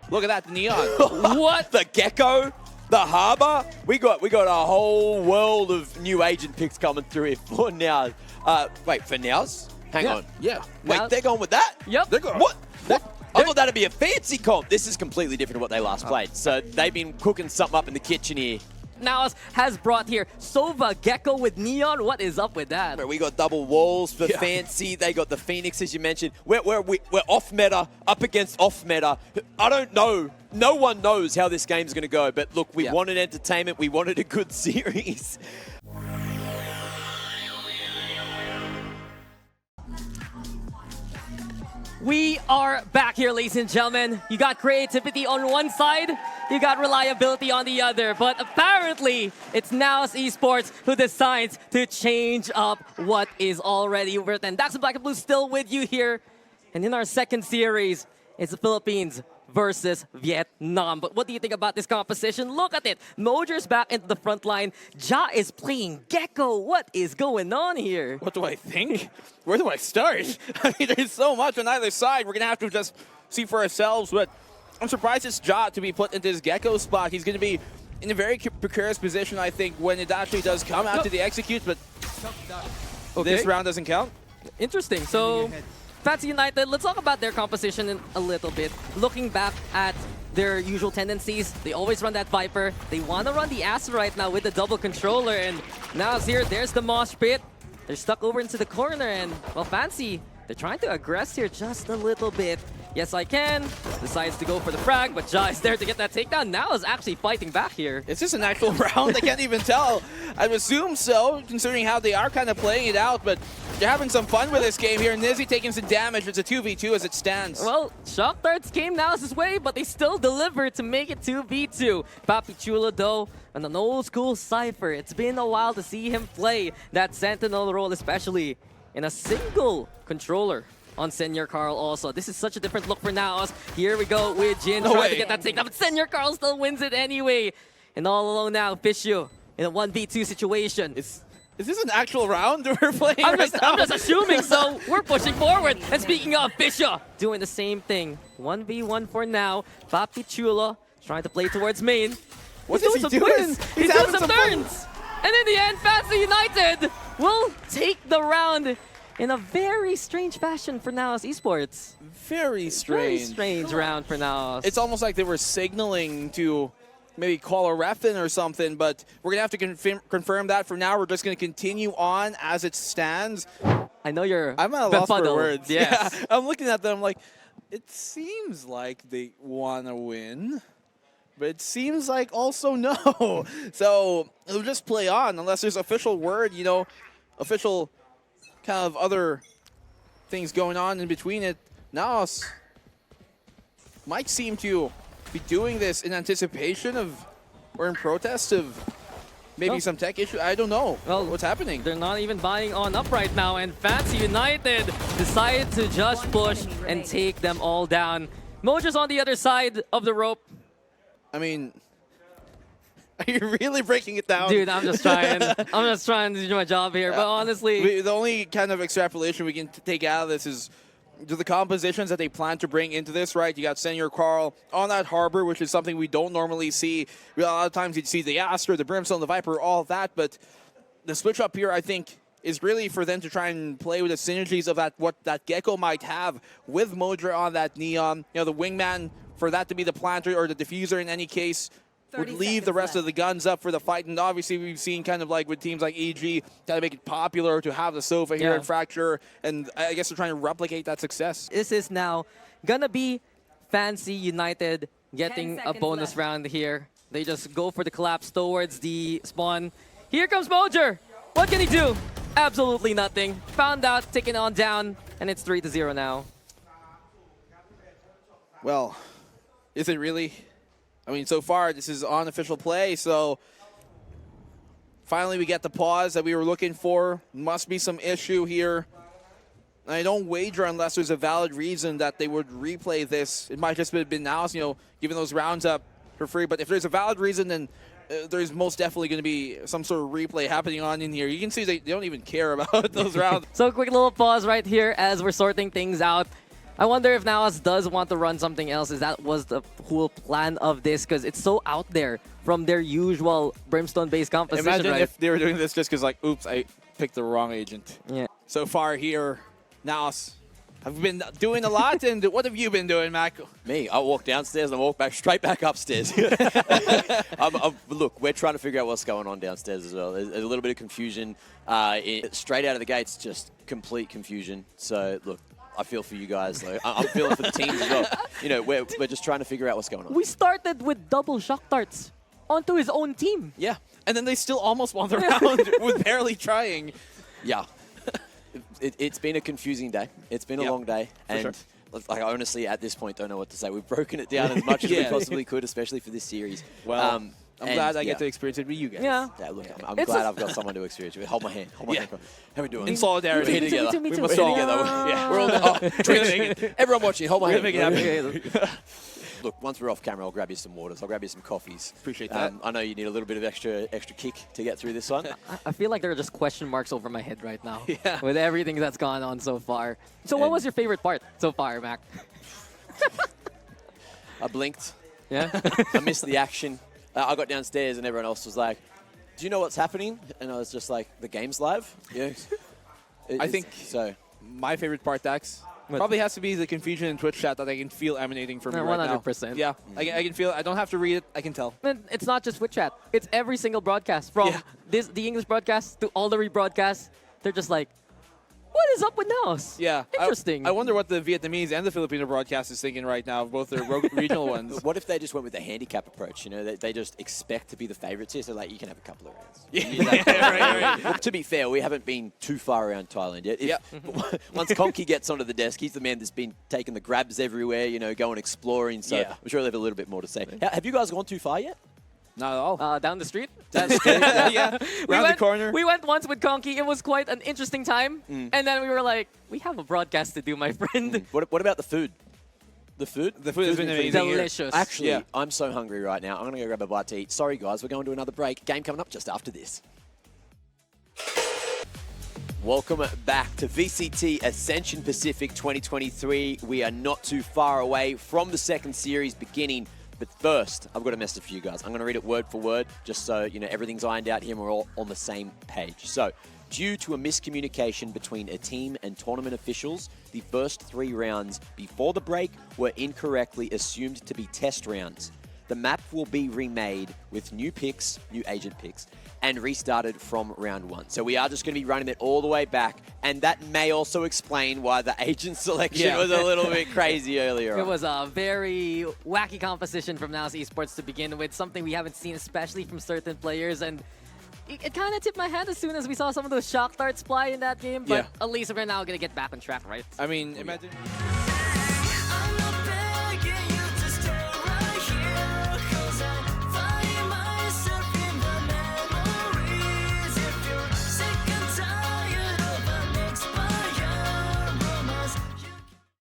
Look at that, the neon. What? The gecko, the harbor. We got a whole world of new agent picks coming through here for now. Wait, for nows? Hang on. Yeah. Wait, Now- they're going with that? Yep. They're going. What? I thought that'd be a fancy comp. This is completely different to what they last played. So they've been cooking something up in the kitchen here. Naos has brought here Sova Gecko with Neon. What is up with that? Where we got double walls for Yeah. fancy. They got the Phoenix, as you mentioned. We're off meta, up against off meta. I don't know. No one knows how this game's going to go. But look, we Yeah. wanted entertainment. We wanted a good series. We are back here, ladies and gentlemen. You got creativity on one side, you got reliability on the other. But apparently, it's Naos Esports who decides to change up what is already written. Dax and Black and Blue still with you here. And in our second series, it's the Philippines versus Vietnam. But what do you think about this composition? Look at it. Mojer's back into the front line. Ja is playing Gecko. What is going on here? What do I think? Where do I start? I mean, there's so much on either side. We're going to have to just see for ourselves. But I'm surprised it's Ja to be put into his Gecko spot. He's going to be in a very precarious position, I think, when it actually does come after the executes. But this round doesn't count. Interesting. So, Fancy United, let's talk about their composition in a little bit. Looking back at their usual tendencies, they always run that Viper. They want to run the Astra right now with the double controller. And now it's here. There's the mosh pit. They're stuck over into the corner. And, well, Fancy, they're trying to aggress here just a little bit. Yes, I can. Decides to go for the frag, but Ja is there to get that takedown. Now is actually fighting back here. Is this an actual round? I can't even tell. I would assume so, considering how they are kind of playing it out, but they're having some fun with this game here. Nizzy taking some damage. It's a 2v2 as it stands. Well, Shock Darts came Naos' way, but they still delivered to make it 2v2. Papi Chulo, though, on an old school Cypher. It's been a while to see him play that Sentinel role, especially in a single controller. On Senior Carl also. This is such a different look for Naos. Here we go with Jin trying to get that takedown, but Senior Carl still wins it anyway. And all alone now, Fishu in a 1v2 situation. Is this an actual round we're playing I'm right just now? assuming, so we're pushing forward. And speaking of, Fisher doing the same thing. 1v1 for now. Papi Chulo trying to play towards main. What He's is he some doing? twists. He's doing having some fun. turns. And in the end, Fancy United will take the round in a very strange fashion for Naos Esports. Very strange. Very strange round for Naos. It's almost like they were signaling to maybe call a ref in or something, but we're going to have to confirm that. For now, we're just going to continue on as it stands. I know you're I'm at a loss for befuddled. words. Yes. Yeah, I'm looking at them like, it seems like they want to win, but it seems like also no. So it'll just play on unless there's official word, you know, official kind of other things going on in between it. Naos might seem to be doing this in anticipation of, or in protest of, maybe some tech issue. I don't know what's happening. They're not even buying on up right now, and Fancy United decided to just push and take them all down. Mojer's on the other side of the rope. I mean, are you really breaking it down? Dude, I'm just trying. I'm just trying to do my job here, but honestly... The only kind of extrapolation we can take out of this is the compositions that they plan to bring into this, right? You got Senior Carl on that harbor, which is something we don't normally see. A lot of times you'd see the Astra, the Brimstone, the Viper, all of that, but the switch up here, I think, is really for them to try and play with the synergies of that what that Gecko might have with Mojer on that Neon. You know, the wingman, for that to be the planter or the diffuser in any case, would leave the rest of the guns up for the fight. And obviously we've seen kind of like with teams like EG kind of make it popular to have the Sofa here and Fracture. And I guess they're trying to replicate that success. This is now gonna be Fancy United getting a bonus round here. They just go for the collapse towards the spawn. Here comes Mojer. What can he do? Absolutely nothing. Found out, taken on down, and it's 3-0 now. Well, is it really? I mean, so far, this is unofficial play, so finally we get the pause that we were looking for. Must be some issue here. I don't wager unless there's a valid reason that they would replay this. It might just have been now, you know, giving those rounds up for free. But if there's a valid reason, then there's most definitely going to be some sort of replay happening on in here. You can see they don't even care about those rounds. So quick little pause right here as we're sorting things out. I wonder if Naos does want to run something else. Is that was the whole plan of this? Because it's so out there from their usual Brimstone-based composition, Imagine right? if they were doing this just because, like, oops, I picked the wrong agent. Yeah. So far here, Naos, have been doing a lot, and what have you been doing, Mac? Me, I walk downstairs and I walk back straight back upstairs. Look, we're trying to figure out what's going on downstairs as well. There's a little bit of confusion. Straight out of the gates, just complete confusion. So, look, I feel for you guys. Like, I'm feeling for the teams as well. You know, we're just trying to figure out what's going on. We started with double shock darts onto his own team. Yeah, and then they still almost won the round with barely trying. Yeah. It's been a confusing day. It's been a long day. And sure. like, I honestly, at this point, don't know what to say. We've broken it down as much as we possibly could, especially for this series. Well, I'm glad I get to experience it with you guys. Yeah. Yeah, look, I'm glad I've got someone to experience it with. Hold my hand. Hold my hand. How are we doing? In solidarity. We're here together. Me too. We're here together. Yeah. We're all everyone watching, hold my hand. Make it happen. Look, once we're off camera, I'll grab you some waters. I'll grab you some coffees. Appreciate that. I know you need a little bit of extra kick to get through this one. I feel like there are just question marks over my head right now. Yeah. With everything that's gone on so far. So what was your favorite part so far, Mac? I blinked. Yeah? I missed the action. I got downstairs and everyone else was like, do you know what's happening? And I was just like, the game's live? Yeah. I think so. My favorite part, Dax, probably has to be the confusion in Twitch chat that I can feel emanating from you right now. 100%. Yeah, I can feel it. I don't have to read it. I can tell. And it's not just Twitch chat. It's every single broadcast. From the English broadcast to all the rebroadcasts. They're just like, what is up with Naos? Yeah. Interesting. I wonder what the Vietnamese and the Filipino broadcast is thinking right now, both their regional ones. What if they just went with the handicap approach? You know, they just expect to be the favorites here, so like you can have a couple of rounds. Right. Well, to be fair, we haven't been too far around Thailand yet. Once Conky gets onto the desk, he's the man that's been taking the grabs everywhere, you know, going exploring. So I'm sure they'll have a little bit more to say. Have you guys gone too far yet? Not at all. Down the street? Yeah. Round the corner. We went once with Conky. It was quite an interesting time. And then we were like, we have a broadcast to do, my friend. What about the food? The food? The food has been amazing. Delicious. Actually, I'm so hungry right now. I'm going to go grab a bite to eat. Sorry, guys. We're going to another break. Game coming up just after this. Welcome back to VCT Ascension Pacific 2023. We are not too far away from the second series beginning. But first, I've got a message for you guys. I'm going to read it word for word, just so you know everything's ironed out here and we're all on the same page. So, due to a miscommunication between a team and tournament officials, the first 3 rounds before the break were incorrectly assumed to be test rounds. The map will be remade with new picks, new agent picks, and restarted from round 1. So we are just going to be running it all the way back, and that may also explain why the agent selection was a little bit crazy earlier on. It was a very wacky composition from Naos Esports to begin with, something we haven't seen, especially from certain players, and it kind of tipped my hand as soon as we saw some of those shock darts fly in that game, but at least we're now going to get back on track, right? I mean, imagine...